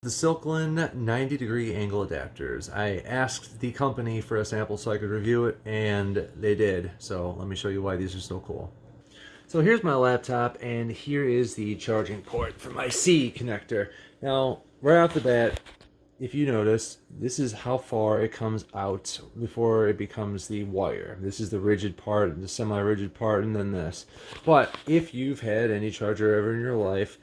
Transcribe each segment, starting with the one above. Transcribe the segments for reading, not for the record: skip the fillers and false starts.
The Silkland 90-degree angle adapters. I asked the company for a sample so I could review it, and they did. So let me show you why these are so cool. So here's my laptop, and here is the charging port for my C connector. Now, right off the bat, if you notice, this is how far it comes out before it becomes the wire. This is the rigid part, the semi-rigid part, and then this. But if you've had any charger ever in your life,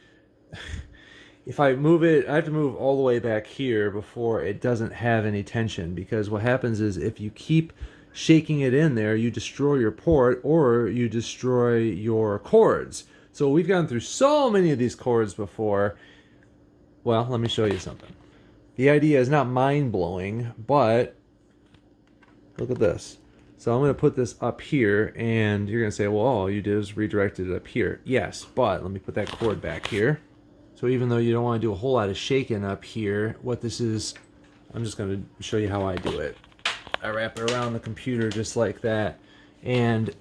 if I move it, I have to move all the way back here before it doesn't have any tension, because what happens is if you keep shaking it in there, you destroy your port or you destroy your cords. So we've gone through so many of these cords before. Well, let me show you something. The idea is not mind-blowing, but look at this. So I'm going to put this up here, and you're going to say, well, all you did is redirected it up here. Yes, but let me put that cord back here. So even though you don't want to do a whole lot of shaking up here, what this is, I'm just going to show you how I do it. I wrap it around the computer just like that. And,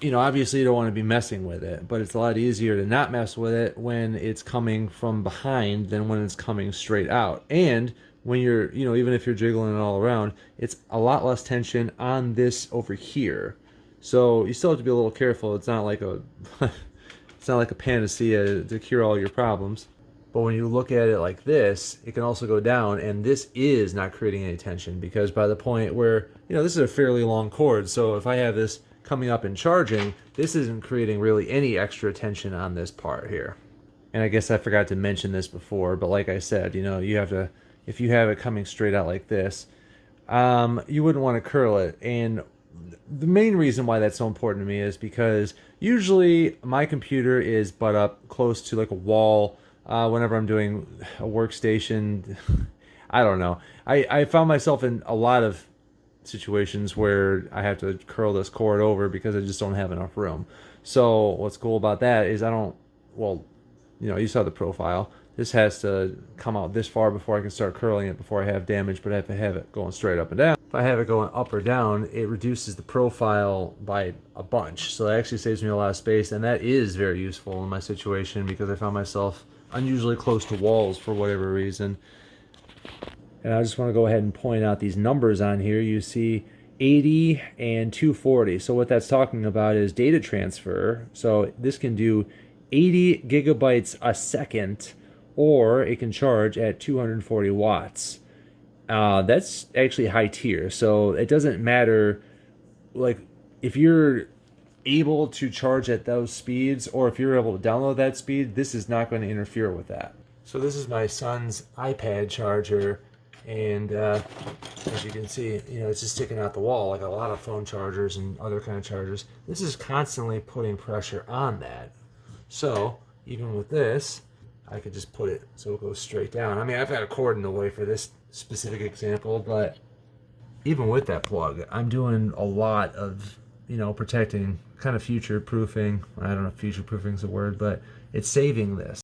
you know, obviously you don't want to be messing with it, but it's a lot easier to not mess with it when it's coming from behind than when it's coming straight out. And when you're, you know, even if you're jiggling it all around, it's a lot less tension on this over here. So you still have to be a little careful. It's not like a... It's not like a panacea to cure all your problems. But when you look at it like this, it can also go down, and this is not creating any tension, because by the point where, you know, this is a fairly long cord, so if I have this coming up and charging, this isn't creating really any extra tension on this part here. And I guess I forgot to mention this before, but like I said, you know, you have to, if you have it coming straight out like this, you wouldn't want to curl it. And the main reason why that's so important to me is because usually my computer is butt up close to like a wall whenever I'm doing a workstation. I don't know. I found myself in a lot of situations where I have to curl this cord over because I just don't have enough room. So what's cool about that is I don't, well, you know, you saw the profile. This has to come out this far before I can start curling it before I have damage, but I have to have it going straight up and down. If I have it going up or down, it reduces the profile by a bunch. So that actually saves me a lot of space, and that is very useful in my situation because I found myself unusually close to walls for whatever reason. And I just want to go ahead and point out these numbers on here. You see 80 and 240. So what that's talking about is data transfer. So this can do 80 gigabytes a second, or it can charge at 240 watts. That's actually high tier, so it doesn't matter, like, if you're able to charge at those speeds or if you're able to download that speed, this is not going to interfere with that. So this is my son's iPad charger, and as you can see, you know, it's just sticking out the wall like a lot of phone chargers and other kind of chargers. This is constantly putting pressure on that. So even with this, I could just put it so it goes straight down. I mean, I've got a cord in the way for this specific example, but even with that plug, I'm doing a lot of, you know, protecting, kind of future-proofing. I don't know if future-proofing is a word, but it's saving this.